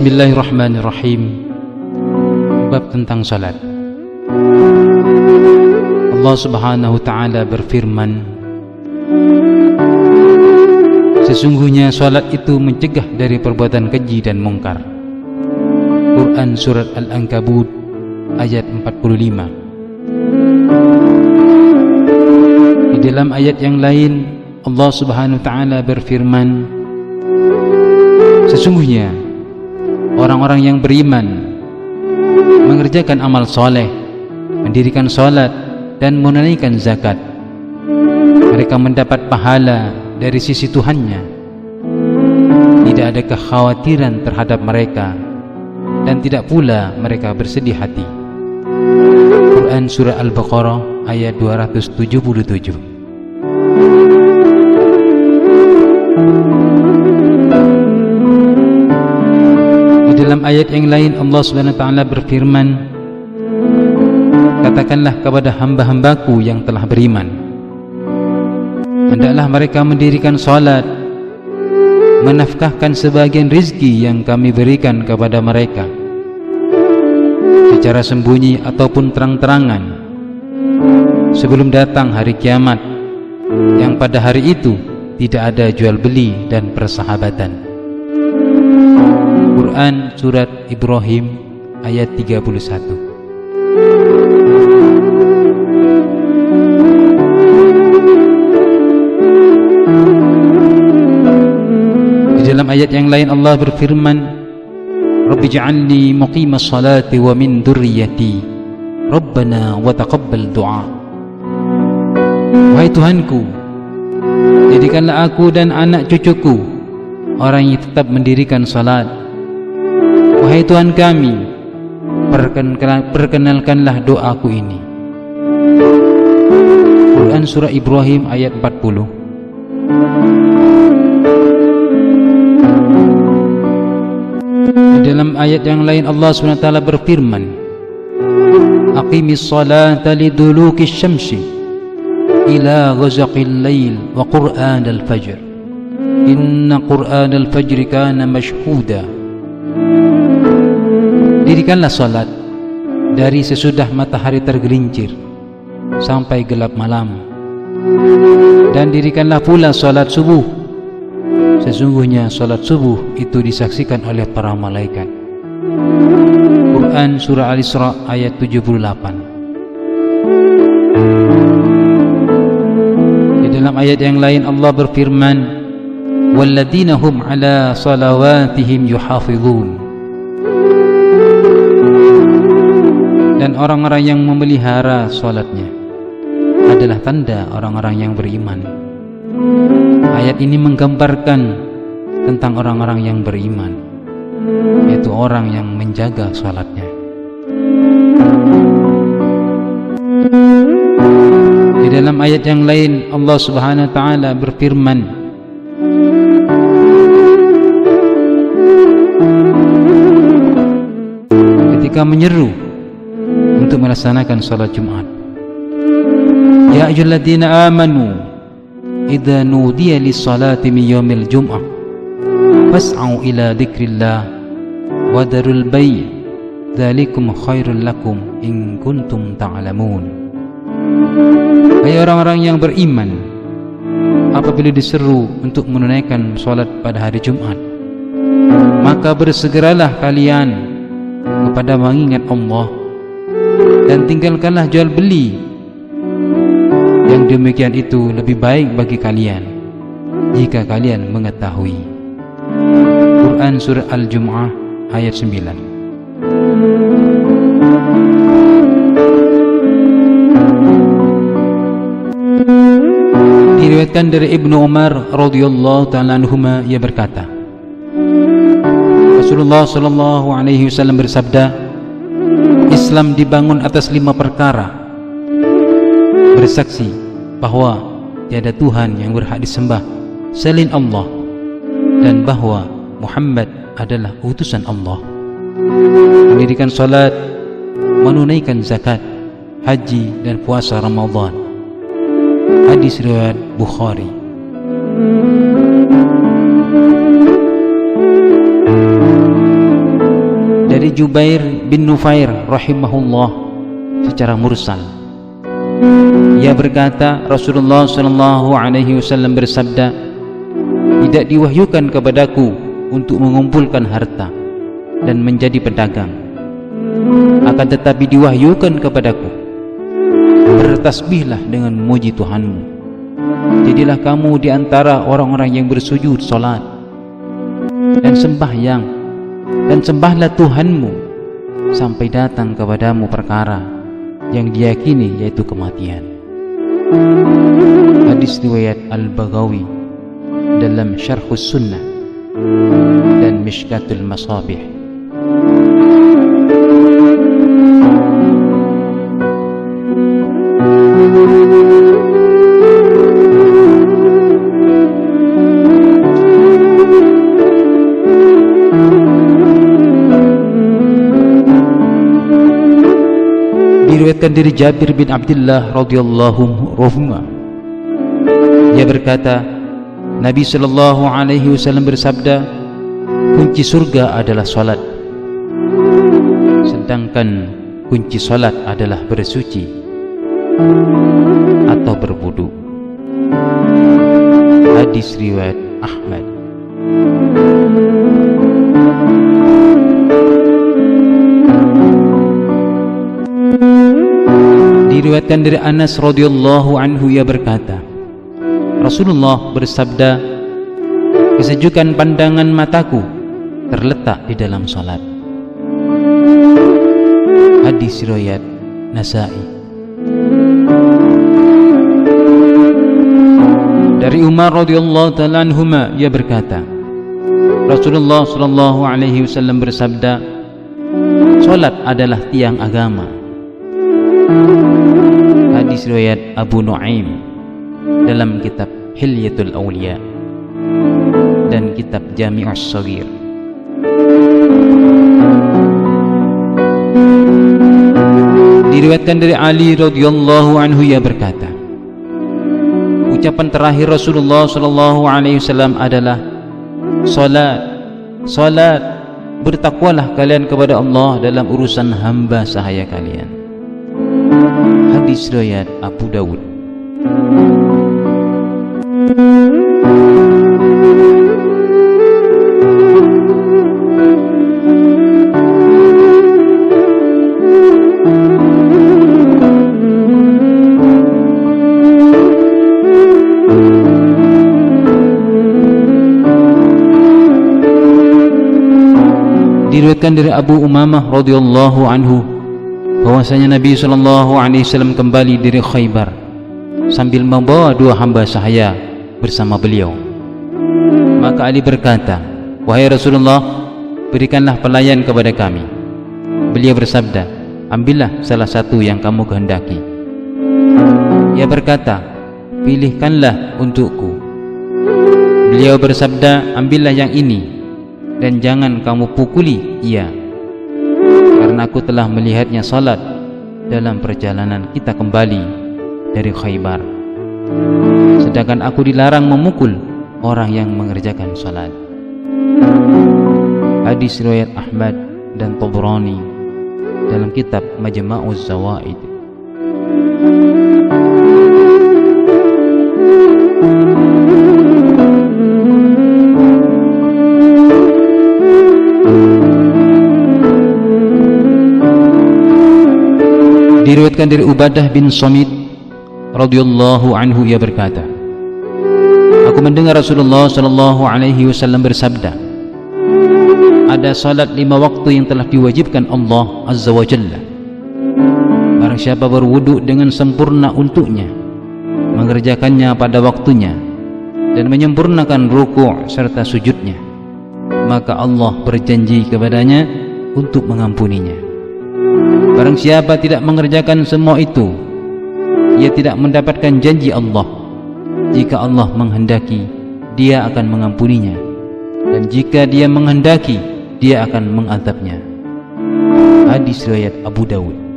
Bismillahirrahmanirrahim. Bab tentang salat. Allah Subhanahu wa ta'ala berfirman, sesungguhnya salat itu mencegah dari perbuatan keji dan mungkar. Quran Surat Al-Ankabut ayat 45. Di dalam ayat yang lain Allah Subhanahu wa ta'ala berfirman, sesungguhnya orang-orang yang beriman mengerjakan amal soleh, mendirikan salat dan menunaikan zakat, mereka mendapat pahala dari sisi Tuhannya. Tidak ada kekhawatiran terhadap mereka dan tidak pula mereka bersedih hati. Quran Surah Al-Baqarah ayat 277. Dalam ayat yang lain Allah Subhanahu wa ta'ala berfirman, katakanlah kepada hamba-hambaku yang telah beriman, hendaklah mereka mendirikan salat, menafkahkan sebagian rizki yang kami berikan kepada mereka, secara sembunyi ataupun terang-terangan, sebelum datang hari kiamat, yang pada hari itu tidak ada jual beli dan persahabatan. Quran Surat Ibrahim ayat 31. Di dalam ayat yang lain Allah berfirman, Rabbi ja'alni muqimas salati wa min dzurriyyati Rabbana wa taqabbal du'a. Wahai Tuhanku, jadikanlah aku dan anak cucuku orang yang tetap mendirikan salat. Wahai Tuhan kami, perkenalkanlah doaku ini. Quran Surah Ibrahim ayat 40. Dalam ayat yang lain Allah SWT berfirman, Aqimis salata liduluki syamsi ila ghazaqil lail wa Qur'an al-fajr inna Qur'an al-fajr kana mashhuda. Dirikanlah salat dari sesudah matahari tergelincir sampai gelap malam, dan dirikanlah pula salat subuh. Sesungguhnya salat subuh itu disaksikan oleh para malaikat. Quran Surah Al-Isra ayat 78. Di dalam ayat yang lain Allah berfirman, walladzina hum ala salawatihim yuhafizun. Dan orang-orang yang memelihara salatnya adalah tanda orang-orang yang beriman. Ayat ini menggambarkan tentang orang-orang yang beriman, yaitu orang yang menjaga salatnya. Di dalam ayat yang lain Allah Subhanahu wa ta'ala berfirman, ketika menyeru untuk melaksanakan salat Jumat, ya ayyuhalladzina amanu idza nudiya lis-salati min yaumil jum'ah fas'au ila dzikrillah wa darul bay' dzalikum khairul lakum in kuntum ta'lamun. Hai orang-orang yang beriman, apabila diseru untuk menunaikan salat pada hari Jumat, maka bersegeralah kalian kepada mengingat Allah dan tinggalkanlah jual beli. Yang demikian itu lebih baik bagi kalian jika kalian mengetahui. Quran Surah Al-Jum'ah ayat 9. Diriwayatkan dari Ibnu Umar radhiyallahu ta'ala anhuma, ia berkata, Rasulullah sallallahu alaihi wasallam bersabda, Islam dibangun atas 5 perkara: bersaksi bahwa tiada Tuhan yang berhak disembah selain Allah, dan bahwa Muhammad adalah utusan Allah, mendirikan salat, menunaikan zakat, haji dan puasa Ramadan. Hadis riwayat Bukhari. Jubair bin Nufair rahimahullah secara mursal. Ia berkata, Rasulullah SAW bersabda, tidak diwahyukan kepadaku untuk mengumpulkan harta dan menjadi pedagang, akan tetapi diwahyukan kepadaku, bertasbihlah dengan memuji Tuhanmu. Jadilah kamu di antara orang-orang yang bersujud salat dan sembahyang, dan sembahlah Tuhanmu sampai datang kepadamu perkara yang diyakini, yaitu kematian. Hadis riwayat Al-Baghawi dalam Syarhus Sunnah dan Mishkatul Masabih. Diriwayatkan dari Jabir bin Abdullah radhiyallahu anhu, ia berkata, Nabi SAW bersabda, kunci surga adalah salat, sedangkan kunci salat adalah bersuci atau berwudu. Hadis riwayat Ahmad. Diriwayatkan dari Anas radhiyallahu anhu, ia berkata, Rasulullah bersabda, kesejukan pandangan mataku terletak di dalam salat. Hadis riwayat Nasa'i. Dari Umar radhiyallahu ta'ala anhuma, ia berkata, Rasulullah SAW bersabda, salat adalah tiang agama. Hadis riwayat Abu Nuaim dalam kitab Hilyatul Awliya dan kitab Jami'us Shaghir. Diriwayatkan dari Ali radhiyallahu anhu, ia berkata, ucapan terakhir Rasulullah SAW adalah, salat, bertakwalah kalian kepada Allah dalam urusan hamba sahaya kalian. Hadis riwayat Abu Dawud. Diriwayatkan dari Abu Umamah radhiyallahu anhu bahwasanya Nabi SAW kembali dari Khaybar sambil membawa dua hamba sahaya bersama beliau. Maka Ali berkata, wahai Rasulullah, berikanlah pelayan kepada kami. Beliau bersabda, ambillah salah satu yang kamu kehendaki. Ia berkata, pilihkanlah untukku. Beliau bersabda, ambillah yang ini dan jangan kamu pukuli ia, karena aku telah melihatnya salat dalam perjalanan kita kembali dari Khaybar, sedangkan aku dilarang memukul orang yang mengerjakan salat. Hadis riwayat Ahmad dan Tabrani dalam kitab Majma'uz Zawaid. Diriwayatkan dari Ubadah bin Samit radhiyallahu anhu, ia berkata, aku mendengar Rasulullah SAW bersabda, ada salat 5 waktu yang telah diwajibkan Allah Azza wa Jalla. Barang siapa berwudu dengan sempurna untuknya, mengerjakannya pada waktunya, dan menyempurnakan ruku' serta sujudnya, maka Allah berjanji kepadanya untuk mengampuninya. Barang siapa tidak mengerjakan semua itu, ia tidak mendapatkan janji Allah. Jika Allah menghendaki, dia akan mengampuninya, dan jika dia menghendaki, dia akan mengadabnya. Hadis riwayat Abu Dawud.